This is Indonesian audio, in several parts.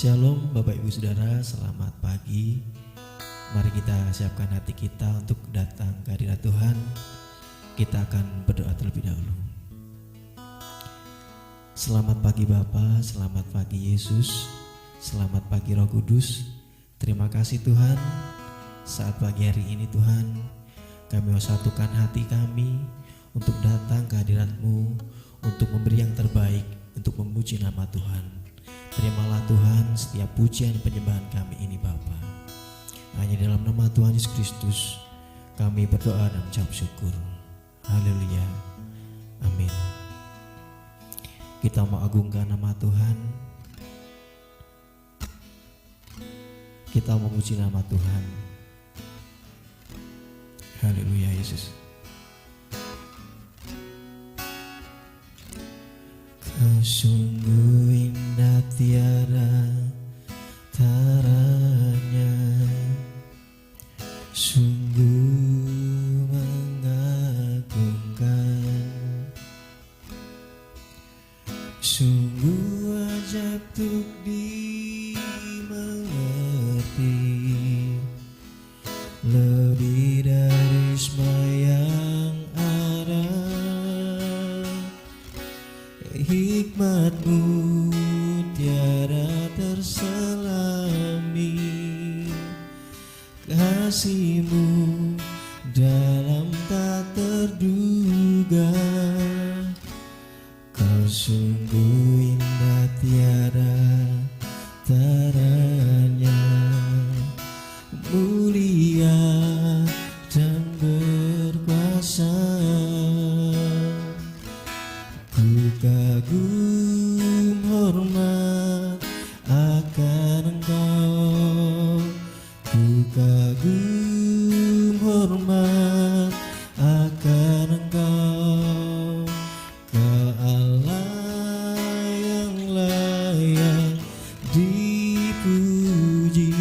Shalom Bapak Ibu Saudara, selamat pagi. Mari kita siapkan hati kita untuk datang ke hadirat Tuhan. Kita akan berdoa terlebih dahulu. Selamat pagi Bapa, selamat pagi Yesus, selamat pagi Roh Kudus. Terima kasih Tuhan, saat pagi hari ini Tuhan, kami mau satukan hati kami untuk datang ke hadirat-Mu, untuk memberi yang terbaik, untuk memuji nama Tuhan. Terimalah Tuhan setiap pujian penyembahan kami ini Bapa. Hanya dalam nama Tuhan Yesus Kristus kami berdoa dan mengucap syukur. Haleluya. Amin. Kita mau agungkan nama Tuhan. Kita mau memuji nama Tuhan. Haleluya Yesus. Kau sungguh indah tiada taranya, sungguh mengagumkan, sungguh ajaib untuk dimengerti, lebih dari semua yang ada. Hikmat-Mu tiada terselami, kasih-Mu dalam tak terduga. Kau sungguh indah tiada taranya, mulia dan berkuasa. Kagum hormat akan Engkau, ku kagum hormat akan Engkau, Kau Allah yang layak dipuji,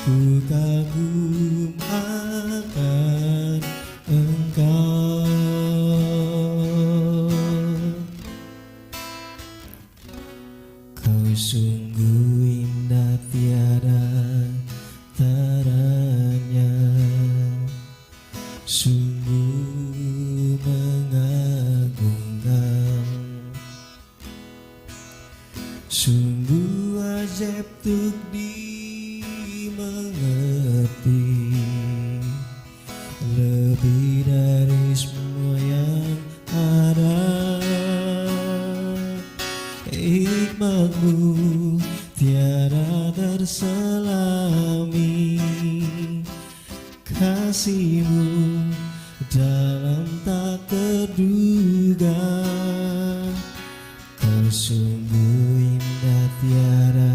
ku kagum akan Engkau. Sungguh indah tiada taranya, sungguh mengagumkan, sungguh ajaib untuk dimengerti, lebih dari semua yang ada. Hikmat-Mu tiada terselami, kasih-Mu dalam tak terduga. Kau sungguh indah tiada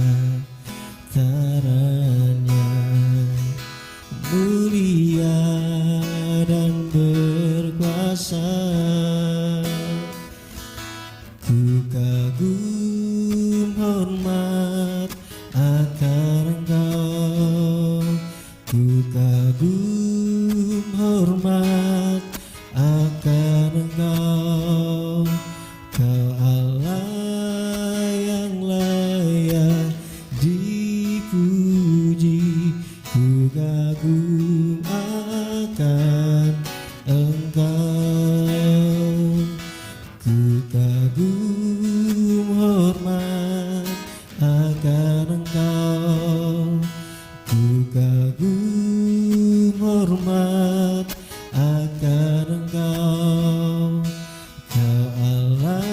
taranya, mulia dan berkuasa. Ku kagum hormat akan Engkau, ku kagum hormat akan Engkau, Kau Allah yang layak dipuji, ku kagum akan Engkau, ku kagum hormat akan Engkau, ku kagum hormat akan Engkau, Kau Allah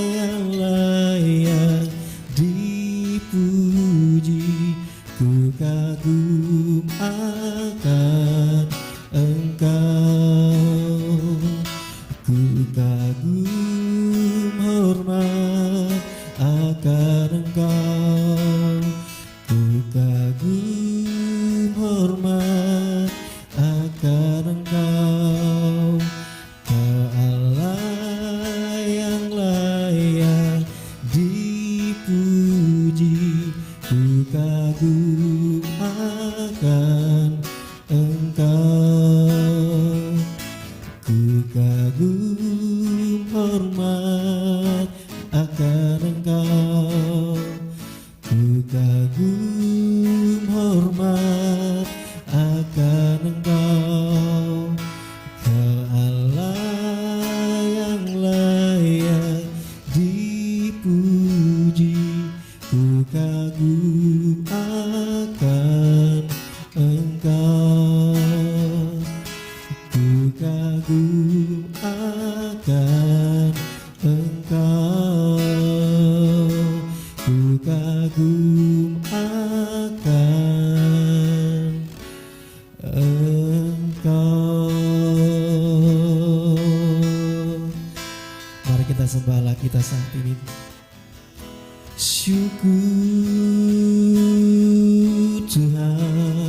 yang layak dipuji, ku kagum akan Engkau, ku kagum hormat akan Engkau, ku kagum hormat akan Engkau, Kau Allah yang layak dipuji, ku kagum akan Engkau, ku kagum hormat akan Engkau, ku kagum hormat akan Engkau, Kau Allah yang layak dipuji. Ku kagum akan Engkau, ku kagum akan Engkau, ku kagum akan Engkau. Mari kita sembah Allah kita saat ini. Syukur Tuhan,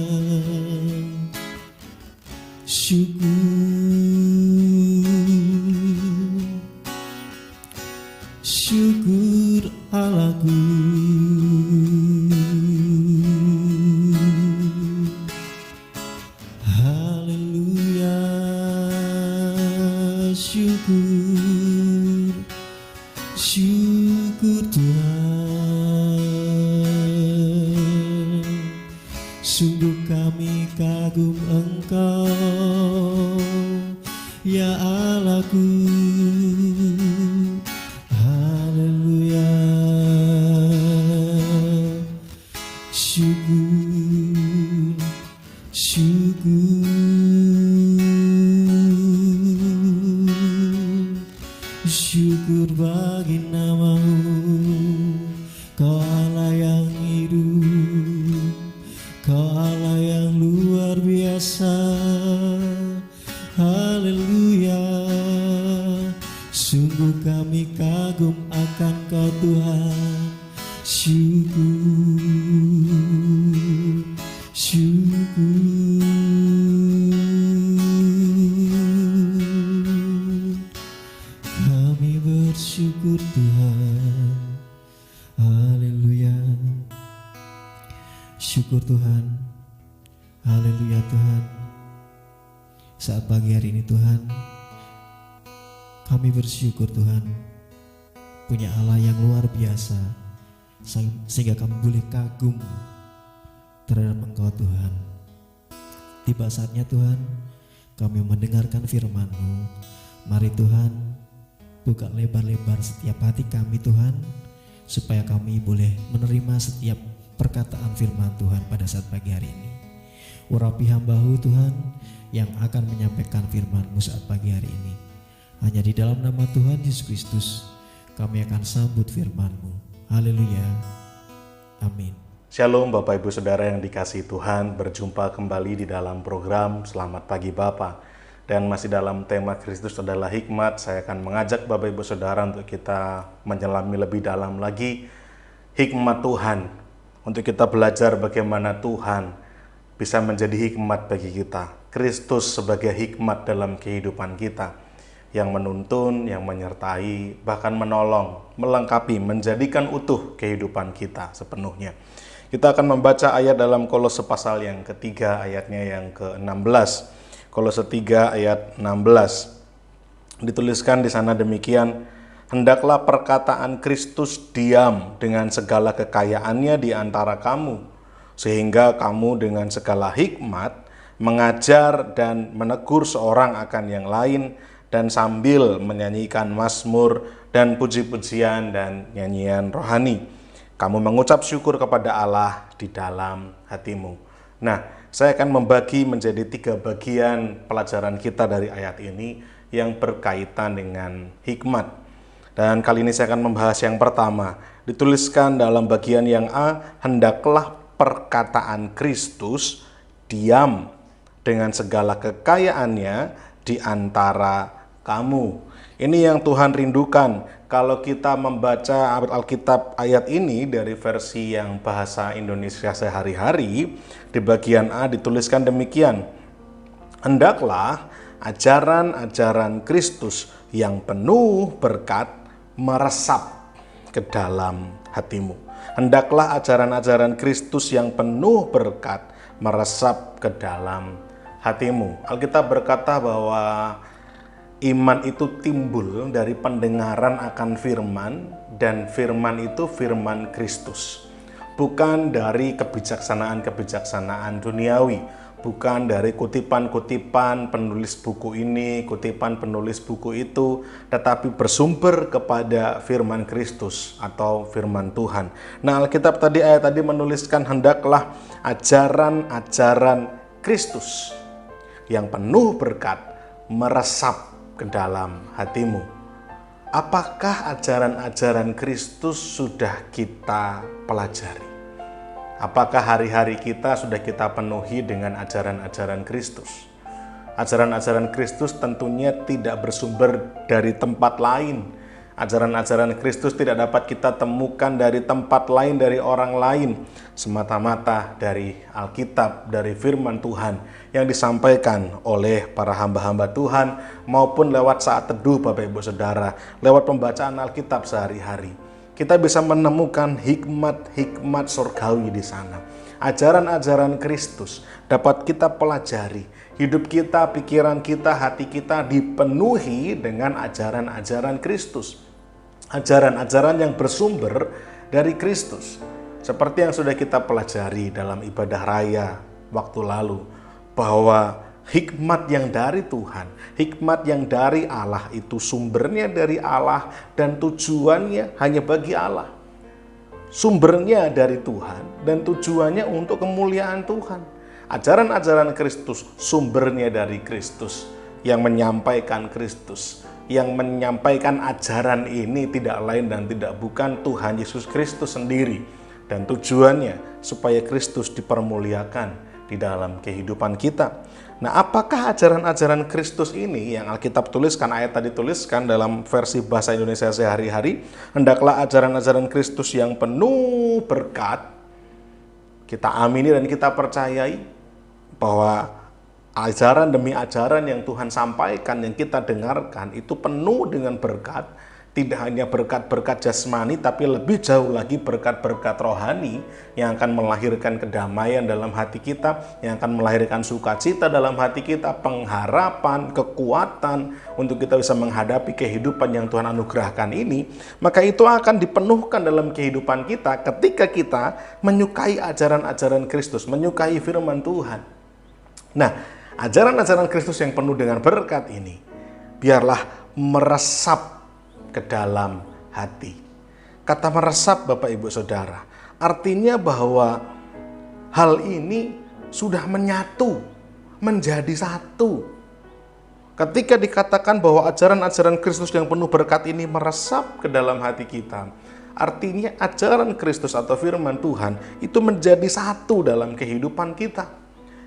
syukur Allahku. Haleluya, syukur Tuhan. Sungguh kami kagum Engkau, ya Allahku. Haleluya, syukur bagi nama-Mu. Kau Allah yang hidup, Kau Allah yang luar biasa. Haleluya, sungguh kami kagum akan Kau Tuhan. Syukur kami bersyukur Tuhan. Haleluya, syukur Tuhan. Haleluya Tuhan. Saat pagi hari ini Tuhan, kami bersyukur Tuhan punya Allah yang luar biasa, sehingga kami boleh kagum terhadap Engkau Tuhan. Tiba saatnya Tuhan kami mendengarkan firman-Mu. Mari Tuhan, buka lebar-lebar setiap hati kami Tuhan, supaya kami boleh menerima setiap perkataan firman Tuhan pada saat pagi hari ini. Urapi hamba-Mu Tuhan yang akan menyampaikan firman-Mu saat pagi hari ini. Hanya di dalam nama Tuhan Yesus Kristus kami akan sambut firman-Mu. Haleluya, amin. Shalom Bapak Ibu Saudara yang dikasihi Tuhan, berjumpa kembali di dalam program Selamat Pagi Bapa. Dan masih dalam tema Kristus adalah hikmat, saya akan mengajak Bapak Ibu Saudara untuk kita menyelami lebih dalam lagi hikmat Tuhan. Untuk kita belajar bagaimana Tuhan bisa menjadi hikmat bagi kita. Kristus sebagai hikmat dalam kehidupan kita, yang menuntun, yang menyertai, bahkan menolong, melengkapi, menjadikan utuh kehidupan kita sepenuhnya. Kita akan membaca ayat dalam Kolose pasal yang ketiga, ayatnya yang ke-16. Kolose 3 ayat 16. Dituliskan di sana demikian, hendaklah perkataan Kristus diam dengan segala kekayaannya di antara kamu, sehingga kamu dengan segala hikmat mengajar dan menegur seorang akan yang lain, dan sambil menyanyikan mazmur dan puji-pujian dan nyanyian rohani, kamu mengucap syukur kepada Allah di dalam hatimu. Nah, saya akan membagi menjadi 3 bagian pelajaran kita dari ayat ini yang berkaitan dengan hikmat. Dan kali ini saya akan membahas yang pertama. Dituliskan dalam bagian yang A, hendaklah perkataan Kristus diam dengan segala kekayaannya di antara kamu. Ini yang Tuhan rindukan. Kalau kita membaca Alkitab ayat ini dari versi yang bahasa Indonesia sehari-hari, di bagian A dituliskan demikian, hendaklah ajaran-ajaran Kristus yang penuh berkat meresap ke dalam hatimu. Hendaklah ajaran-ajaran Kristus yang penuh berkat meresap ke dalam hatimu. Alkitab berkata bahwa iman itu timbul dari pendengaran akan firman, dan firman itu firman Kristus. bukan dari kebijaksanaan-kebijaksanaan duniawi, bukan dari kutipan-kutipan penulis buku ini, kutipan penulis buku itu, tetapi bersumber kepada firman Kristus atau firman Tuhan. Nah, Alkitab tadi, ayat tadi menuliskan, hendaklah ajaran-ajaran Kristus yang penuh berkat meresap ke dalam hatimu. Apakah ajaran-ajaran Kristus sudah kita pelajari? Apakah hari-hari kita sudah kita penuhi dengan ajaran-ajaran Kristus? Ajaran-ajaran Kristus tentunya tidak bersumber dari tempat lain. Ajaran-ajaran Kristus tidak dapat kita temukan dari tempat lain, dari orang lain, semata-mata dari Alkitab, dari firman Tuhan yang disampaikan oleh para hamba-hamba Tuhan maupun lewat saat teduh Bapak Ibu Saudara, lewat pembacaan Alkitab sehari-hari. Kita bisa menemukan hikmat-hikmat surgawi di sana. Ajaran-ajaran Kristus dapat kita pelajari. Hidup kita, pikiran kita, hati kita dipenuhi dengan ajaran-ajaran Kristus. Ajaran-ajaran yang bersumber dari Kristus. Seperti yang sudah kita pelajari dalam ibadah raya waktu lalu, bahwa hikmat yang dari Tuhan, hikmat yang dari Allah itu sumbernya dari Allah dan tujuannya hanya bagi Allah. Sumbernya dari Tuhan dan tujuannya untuk kemuliaan Tuhan. Ajaran-ajaran Kristus sumbernya dari Kristus, yang menyampaikan Kristus, yang menyampaikan ajaran ini tidak lain dan tidak bukan Tuhan Yesus Kristus sendiri, dan tujuannya supaya Kristus dipermuliakan di dalam kehidupan kita. Nah, apakah ajaran-ajaran Kristus ini yang Alkitab tuliskan, ayat tadi tuliskan dalam versi bahasa Indonesia sehari-hari, hendaklah ajaran-ajaran Kristus yang penuh berkat, kita amini dan kita percayai bahwa ajaran demi ajaran yang Tuhan sampaikan, yang kita dengarkan itu penuh dengan berkat. Tidak hanya berkat-berkat jasmani, tapi lebih jauh lagi berkat-berkat rohani yang akan melahirkan kedamaian dalam hati kita, yang akan melahirkan sukacita dalam hati kita, pengharapan, kekuatan untuk kita bisa menghadapi kehidupan yang Tuhan anugerahkan ini. Maka itu akan dipenuhkan dalam kehidupan kita ketika kita menyukai ajaran-ajaran Kristus, menyukai firman Tuhan. Nah, ajaran-ajaran Kristus yang penuh dengan berkat ini biarlah meresap ke dalam hati. Kata meresap Bapak Ibu Saudara, artinya bahwa hal ini sudah menyatu, menjadi satu. Ketika dikatakan bahwa ajaran-ajaran Kristus yang penuh berkat ini meresap ke dalam hati kita, artinya ajaran Kristus atau firman Tuhan itu menjadi satu dalam kehidupan kita.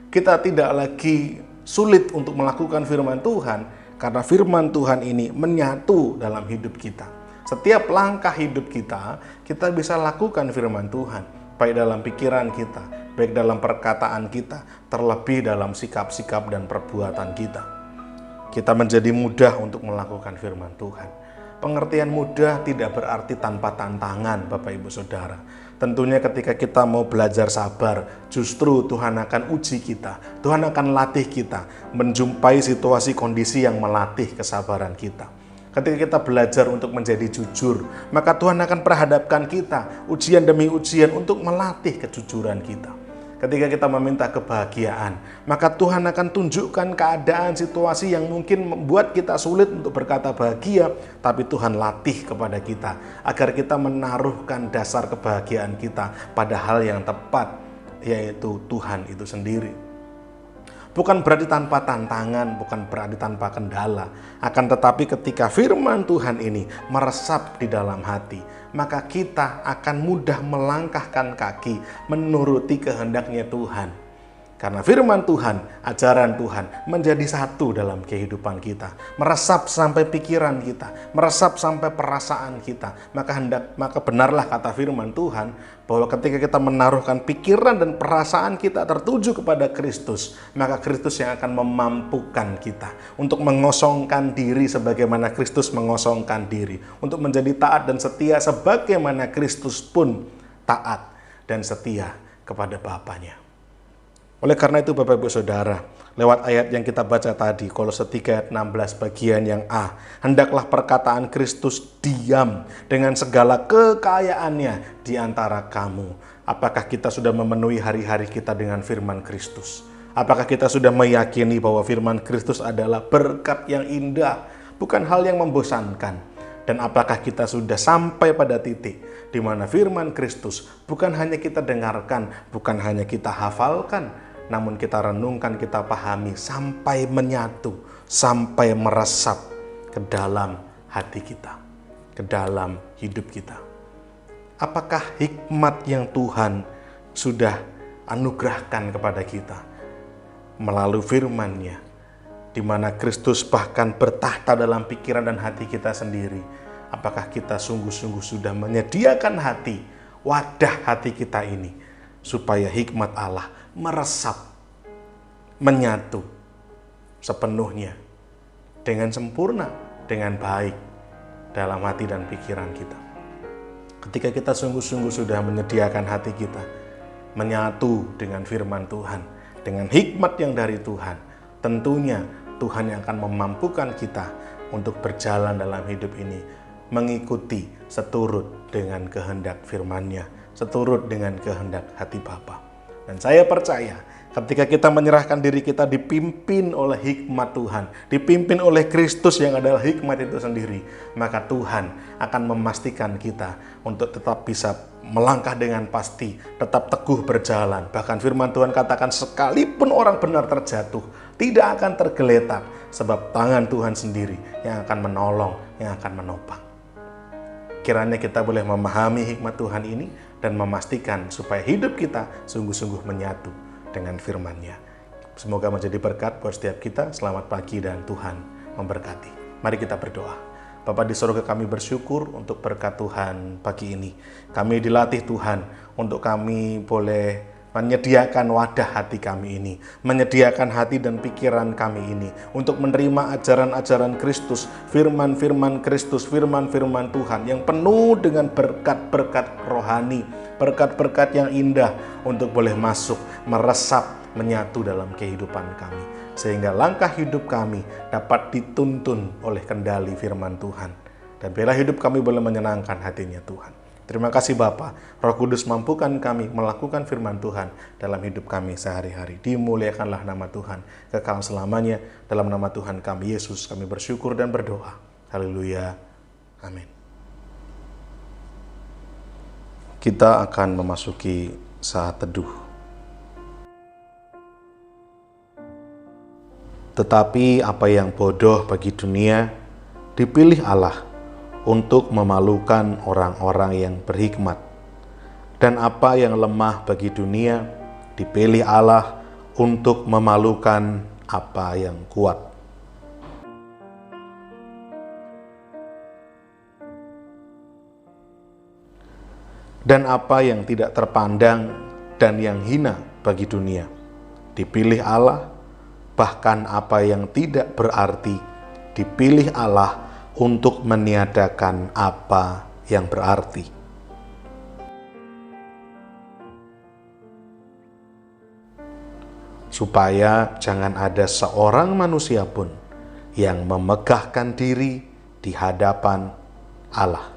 Kita tidak lagi sulit untuk melakukan firman Tuhan, karena firman Tuhan ini menyatu dalam hidup kita. Setiap langkah hidup kita bisa lakukan firman Tuhan. Baik dalam pikiran kita, baik dalam perkataan kita, terlebih dalam sikap-sikap dan perbuatan kita. Kita menjadi mudah untuk melakukan firman Tuhan. Pengertian mudah tidak berarti tanpa tantangan Bapak Ibu Saudara. Tentunya ketika kita mau belajar sabar, justru Tuhan akan uji kita. Tuhan akan latih kita menjumpai situasi kondisi yang melatih kesabaran kita. Ketika kita belajar untuk menjadi jujur, maka Tuhan akan perhadapkan kita ujian demi ujian untuk melatih kejujuran kita. Ketika kita meminta kebahagiaan, maka Tuhan akan tunjukkan keadaan situasi yang mungkin membuat kita sulit untuk berkata bahagia, tapi Tuhan latih kepada kita agar kita menaruhkan dasar kebahagiaan kita pada hal yang tepat, yaitu Tuhan itu sendiri. Bukan berarti tanpa tantangan, bukan berarti tanpa kendala. Akan tetapi ketika firman Tuhan ini meresap di dalam hati, maka kita akan mudah melangkahkan kaki menuruti kehendaknya Tuhan. Karena firman Tuhan, ajaran Tuhan menjadi satu dalam kehidupan kita. Meresap sampai pikiran kita, meresap sampai perasaan kita. Maka benarlah kata firman Tuhan bahwa ketika kita menaruhkan pikiran dan perasaan kita tertuju kepada Kristus, maka Kristus yang akan memampukan kita untuk mengosongkan diri sebagaimana Kristus mengosongkan diri, untuk menjadi taat dan setia sebagaimana Kristus pun taat dan setia kepada Bapanya. Oleh karena itu Bapak Ibu Saudara, lewat ayat yang kita baca tadi, Kolose 3 ayat 16 bagian yang A, hendaklah perkataan Kristus diam dengan segala kekayaannya di antara kamu, Apakah kita sudah memenuhi hari-hari kita dengan firman Kristus? Apakah kita sudah meyakini bahwa firman Kristus adalah berkat yang indah, bukan hal yang membosankan? Dan apakah kita sudah sampai pada titik di mana firman Kristus bukan hanya kita dengarkan, bukan hanya kita hafalkan, namun kita renungkan, kita pahami sampai menyatu, sampai meresap ke dalam hati kita, ke dalam hidup kita. Apakah hikmat yang Tuhan sudah anugerahkan kepada kita melalui firman-Nya, di mana Kristus bahkan bertahta dalam pikiran dan hati kita sendiri? Apakah kita sungguh-sungguh sudah menyediakan hati, wadah hati kita ini, supaya hikmat Allah meresap, menyatu sepenuhnya dengan sempurna, dengan baik dalam hati dan pikiran kita? Ketika kita sungguh-sungguh sudah menyediakan hati kita menyatu dengan firman Tuhan, dengan hikmat yang dari Tuhan, tentunya Tuhan yang akan memampukan kita untuk berjalan dalam hidup ini, mengikuti seturut dengan kehendak firman-Nya, seturut dengan kehendak hati Bapa. Dan saya percaya ketika kita menyerahkan diri kita dipimpin oleh hikmat Tuhan, dipimpin oleh Kristus yang adalah hikmat itu sendiri, maka Tuhan akan memastikan kita untuk tetap bisa melangkah dengan pasti, tetap teguh berjalan. Bahkan firman Tuhan katakan, sekalipun orang benar terjatuh, tidak akan tergeletak, sebab tangan Tuhan sendiri yang akan menolong, yang akan menopang. Kiranya kita boleh memahami hikmat Tuhan ini dan memastikan supaya hidup kita sungguh-sungguh menyatu dengan firman-Nya. Semoga menjadi berkat buat setiap kita. Selamat pagi dan Tuhan memberkati. Mari kita berdoa. Bapa di surga, kami bersyukur untuk berkat Tuhan pagi ini. Kami dilatih Tuhan untuk kami boleh menyediakan wadah hati kami ini, menyediakan hati dan pikiran kami ini untuk menerima ajaran-ajaran Kristus, firman-firman Kristus, firman-firman Tuhan yang penuh dengan berkat-berkat rohani, berkat-berkat yang indah untuk boleh masuk, meresap, menyatu dalam kehidupan kami. Sehingga langkah hidup kami dapat dituntun oleh kendali firman Tuhan. Dan biarlah hidup kami boleh menyenangkan hatinya Tuhan. Terima kasih Bapa, Roh Kudus mampukan kami melakukan firman Tuhan dalam hidup kami sehari-hari. Dimuliakanlah nama Tuhan kekal selamanya. Dalam nama Tuhan kami Yesus kami bersyukur dan berdoa. Haleluya. Amin. Kita akan memasuki saat teduh. Tetapi apa yang bodoh bagi dunia dipilih Allah untuk memalukan orang-orang yang berhikmat, dan apa yang lemah bagi dunia dipilih Allah untuk memalukan apa yang kuat. Dan apa yang tidak terpandang dan yang hina bagi dunia dipilih Allah, bahkan apa yang tidak berarti dipilih Allah untuk meniadakan apa yang berarti. Supaya jangan ada seorang manusia pun yang memegahkan diri di hadapan Allah.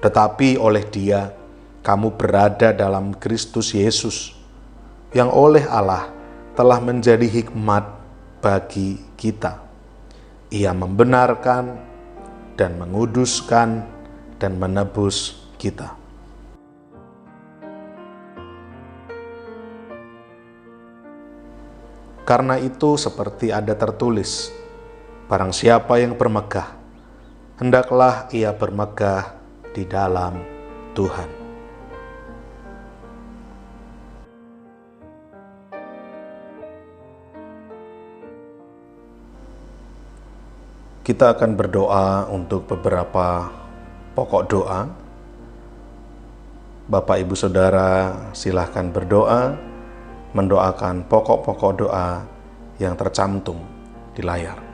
Tetapi oleh Dia, kamu berada dalam Kristus Yesus, yang oleh Allah telah menjadi hikmat bagi kita. Ia membenarkan dan menguduskan dan menebus kita. Karena itu seperti ada tertulis, barang siapa yang bermegah, hendaklah ia bermegah di dalam Tuhan. Kita akan berdoa untuk beberapa pokok doa. Bapak, Ibu, Saudara, silahkan berdoa, mendoakan pokok-pokok doa yang tercantum di layar.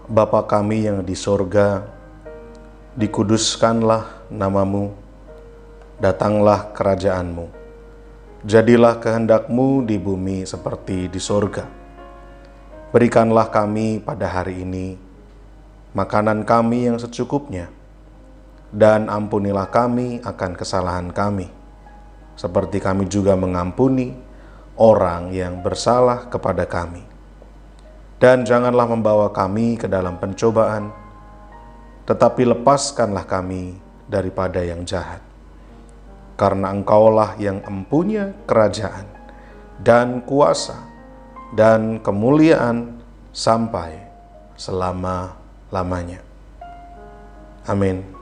Bapa kami yang di sorga, dikuduskanlah namamu, datanglah kerajaan-mu. Jadilah kehendak-mu di bumi seperti di sorga. Berikanlah kami pada hari ini makanan kami yang secukupnya, dan ampunilah kami akan kesalahan kami, seperti kami juga mengampuni orang yang bersalah kepada kami. Dan janganlah membawa kami ke dalam pencobaan, tetapi lepaskanlah kami daripada yang jahat. Karena Engkaulah yang empunya kerajaan dan kuasa dan kemuliaan sampai selama-lamanya. Amin.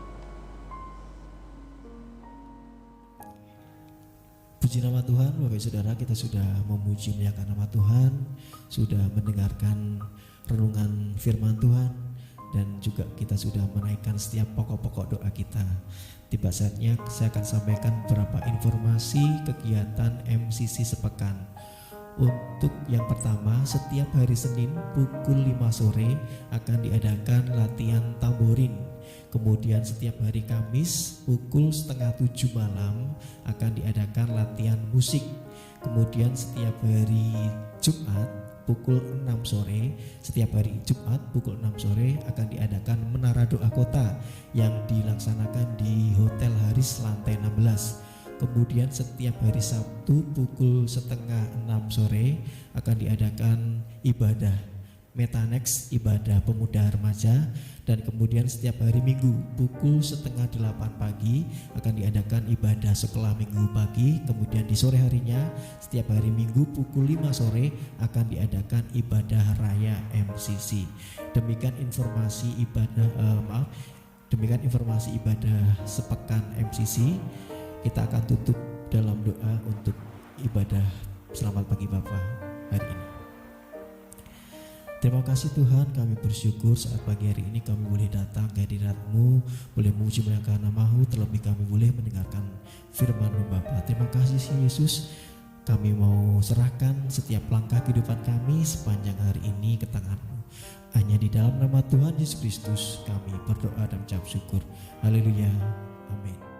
Puji nama Tuhan, Bapak Saudara, kita sudah memuji muliakan nama Tuhan, sudah mendengarkan renungan firman Tuhan, dan juga kita sudah menaikkan setiap pokok-pokok doa kita. Tiba saatnya saya akan sampaikan beberapa informasi kegiatan MCC sepekan. Untuk yang pertama, setiap hari Senin pukul 5 sore akan diadakan latihan tamborin. Kemudian setiap hari Kamis pukul 6:30 malam akan diadakan latihan musik. Kemudian setiap hari Jumat pukul 6 sore, setiap hari Jumat pukul 6 sore akan diadakan Menara Doa Kota yang dilaksanakan di Hotel Haris lantai 16. Kemudian setiap hari Sabtu pukul 5:30 sore akan diadakan ibadah Metanex, ibadah pemuda remaja. Dan kemudian setiap hari Minggu pukul 7:30 pagi akan diadakan ibadah sekolah Minggu pagi. Kemudian di sore harinya setiap hari Minggu pukul 5 sore akan diadakan ibadah raya MCC. Demikian informasi ibadah sepekan MCC. Kita akan tutup dalam doa untuk ibadah Selamat Pagi Bapa hari ini. Terima kasih Tuhan, kami bersyukur saat pagi hari ini kami boleh datang ke hadirat-Mu, boleh memuji muliakan nama-Mu, terlebih kami boleh mendengarkan firman-Mu Bapa. Terima kasih Yesus, kami mau serahkan setiap langkah kehidupan kami sepanjang hari ini ke tangan-Mu. Hanya di dalam nama Tuhan Yesus Kristus kami berdoa dan mengucap syukur. Haleluya, amin.